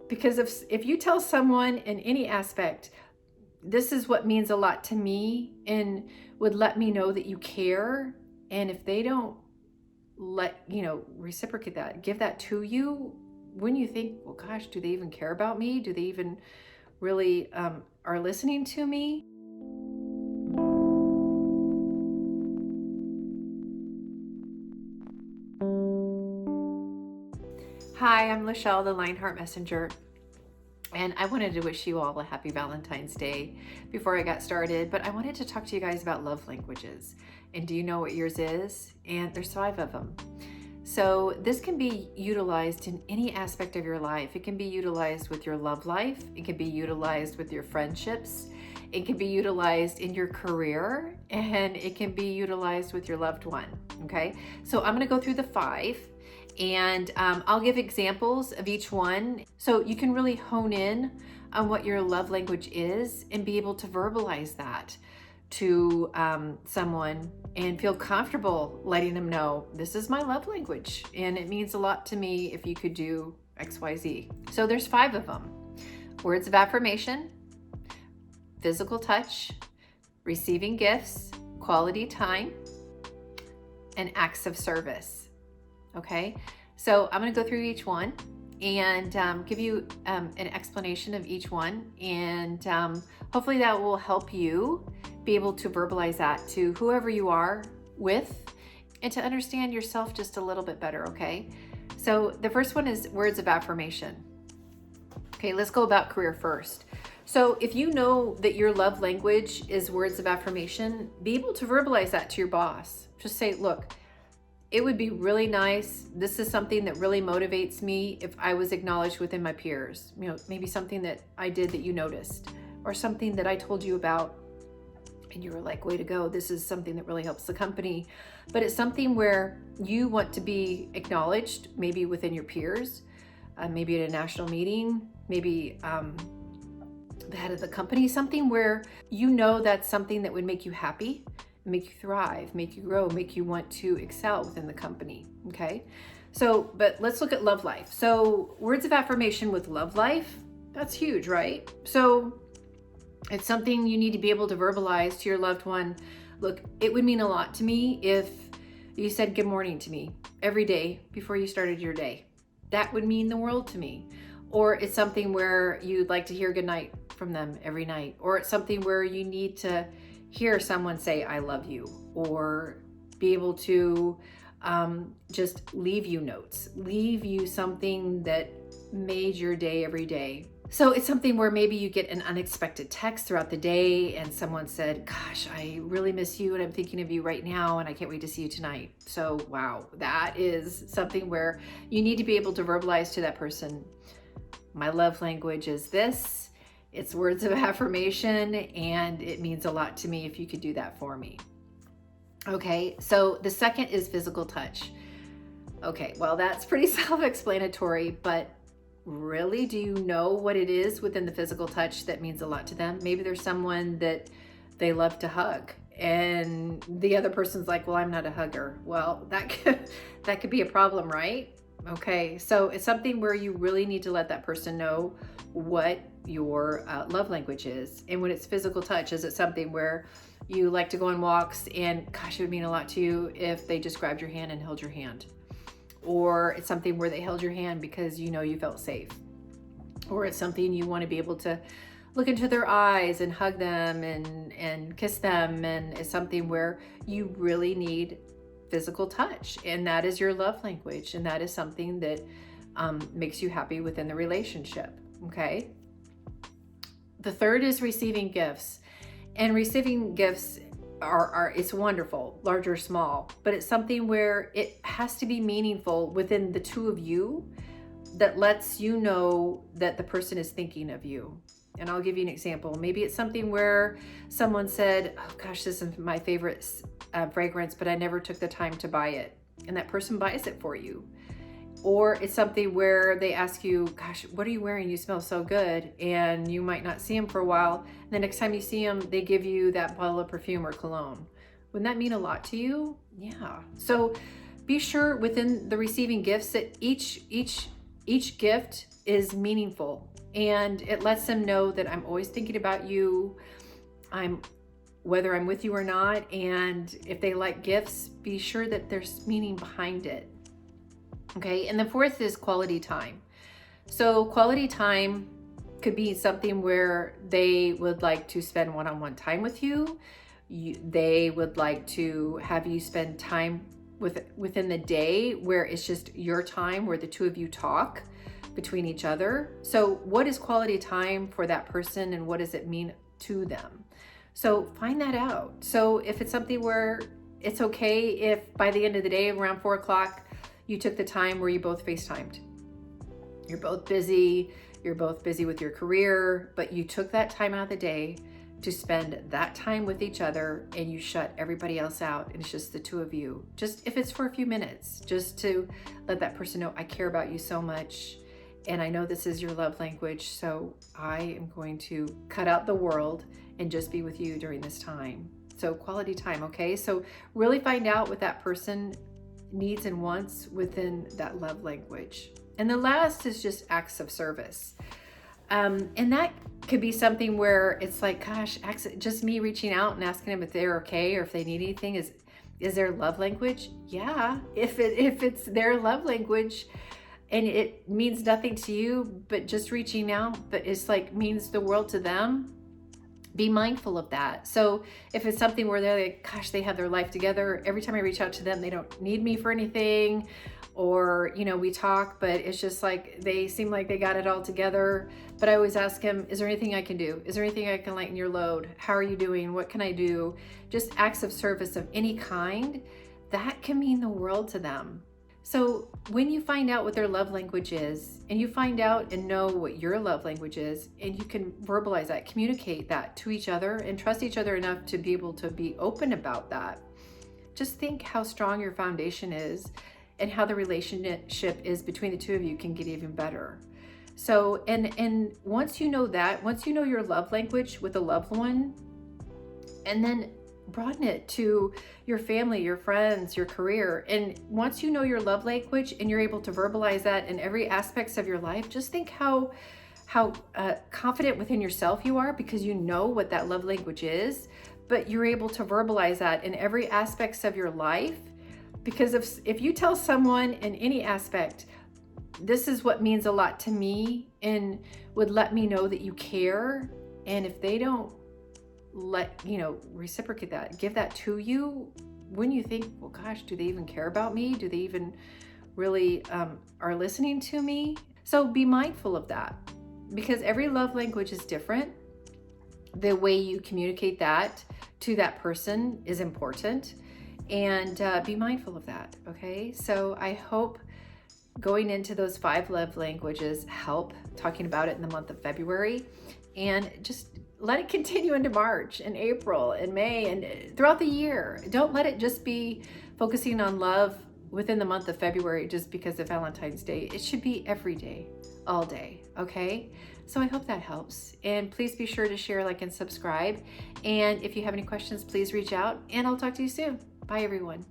Because if you tell someone in any aspect, this is what means a lot to me, and would let me know that you care, and if they don't reciprocate that, give that to you, when you think, well, gosh, do they even care about me? Do they even really are listening to me? Hi, I'm LaChele, the Lionheart Messenger, and I wanted to wish you all a happy Valentine's Day before I got started, but I wanted to talk to you guys about love languages. And do you know what yours is? And there's 5 of them. So this can be utilized in any aspect of your life. It can be utilized with your love life. It can be utilized with your friendships. It can be utilized in your career, and it can be utilized with your loved one. Okay, so I'm going to go through the 5, and I'll give examples of each one so you can really hone in on what your love language is and be able to verbalize that to someone and feel comfortable letting them know, this is my love language and it means a lot to me if you could do XYZ. So there's 5 of them: words of affirmation, physical touch, receiving gifts, quality time, and acts of service. Okay, so I'm going to go through each one and give you an explanation of each one, and hopefully that will help you be able to verbalize that to whoever you are with and to understand yourself just a little bit better. Okay, so the first one is words of affirmation. Okay, let's go about career first. So if you know that your love language is words of affirmation, be able to verbalize that to your boss. Just say, look, it would be really nice. This is something that really motivates me if I was acknowledged within my peers. You know, maybe something that I did that you noticed, or something that I told you about and you were like, way to go. This is something that really helps the company. But it's something where you want to be acknowledged, maybe within your peers, maybe at a national meeting, maybe the head of the company, something where you know that's something that would make you happy, make you thrive, make you grow, make you want to excel within the company. Okay, so but let's look at love life. So words of affirmation with love life, that's huge, right? So it's something you need to be able to verbalize to your loved one. Look, it would mean a lot to me if you said good morning to me every day before you started your day. That would mean the world to me. Or it's something where you'd like to hear good night from them every night. Or it's something where you need to hear someone say, I love you, or be able to just leave you notes, leave you something that made your day every day. So it's something where maybe you get an unexpected text throughout the day and someone said, gosh, I really miss you and I'm thinking of you right now and I can't wait to see you tonight. So wow, that is something where you need to be able to verbalize to that person, my love language is this. It's words of affirmation, and it means a lot to me if you could do that for me. Okay, so the second is physical touch. Okay, well, that's pretty self-explanatory, but really, do you know what it is within the physical touch that means a lot to them? Maybe there's someone that they love to hug, and the other person's like, well, I'm not a hugger. Well, that could be a problem, right? Okay, so it's something where you really need to let that person know what your love language is. And when it's physical touch, is it something where you like to go on walks and gosh, it would mean a lot to you if they just grabbed your hand and held your hand? Or it's something where they held your hand because you know you felt safe. Or it's something you want to be able to look into their eyes and hug them and kiss them. And it's something where you really need physical touch, and that is your love language, and that is something that makes you happy within the relationship. Okay, the third is receiving gifts, and receiving gifts are it's wonderful, large or small, but it's something where it has to be meaningful within the two of you, that lets you know that the person is thinking of you. And I'll give you an example. Maybe it's something where someone said, oh gosh, this is my favorite fragrance, but I never took the time to buy it. And that person buys it for you. Or it's something where they ask you, gosh, what are you wearing? You smell so good. And you might not see them for a while. And the next time you see them, they give you that bottle of perfume or cologne. Wouldn't that mean a lot to you? Yeah. So be sure within the receiving gifts that each gift is meaningful, and it lets them know that I'm always thinking about you. Whether I'm with you or not, and if they like gifts, be sure that there's meaning behind it. Okay, and the fourth is quality time. So quality time could be something where they would like to spend one-on-one time with you. They would like to have you spend time within the day where it's just your time, where the two of you talk between each other. So what is quality time for that person, and what does it mean to them? So find that out. So if it's something where it's okay if by the end of the day, around 4 o'clock, you took the time where you both FaceTimed. You're both busy with your career, but you took that time out of the day to spend that time with each other, and you shut everybody else out, and it's just the two of you. Just if it's for a few minutes, just to let that person know, I care about you so much, and I know this is your love language, so I am going to cut out the world and just be with you during this time. So quality time, okay? So really find out what that person needs and wants within that love language. And the last is just acts of service. And that could be something where it's like, gosh, just me reaching out and asking them if they're okay or if they need anything is their love language. Yeah, if it's their love language and it means nothing to you, but just reaching out, but it's like means the world to them, be mindful of that. So if it's something where they're like, gosh, they have their life together, every time I reach out to them, they don't need me for anything, or, we talk, but it's just like, they seem like they got it all together. But I always ask them, is there anything I can do? Is there anything I can lighten your load? How are you doing? What can I do? Just acts of service of any kind, that can mean the world to them. So when you find out what their love language is, and you find out and know what your love language is, and you can verbalize that, communicate that to each other, and trust each other enough to be able to be open about that, just think how strong your foundation is and how the relationship is between the two of you can get even better. So, and once you know that, once you know your love language with a loved one, and then broaden it to your family, your friends, your career. And once you know your love language and you're able to verbalize that in every aspects of your life, just think how confident within yourself you are, because you know what that love language is, but you're able to verbalize that in every aspects of your life. Because if you tell someone in any aspect, this is what means a lot to me, and would let me know that you care, and if they don't reciprocate that, give that to you, when you think, well, gosh, do they even care about me? Do they even really are listening to me? So be mindful of that, because every love language is different. The way you communicate that to that person is important, and be mindful of that. Okay, so I hope going into those 5 love languages help, talking about it in the month of February, and just let it continue into March and April and May and throughout the year. Don't let it just be focusing on love within the month of February just because of Valentine's Day. It should be every day, all day, okay? So I hope that helps. And please be sure to share, like, and subscribe. And if you have any questions, please reach out, and I'll talk to you soon. Bye, everyone.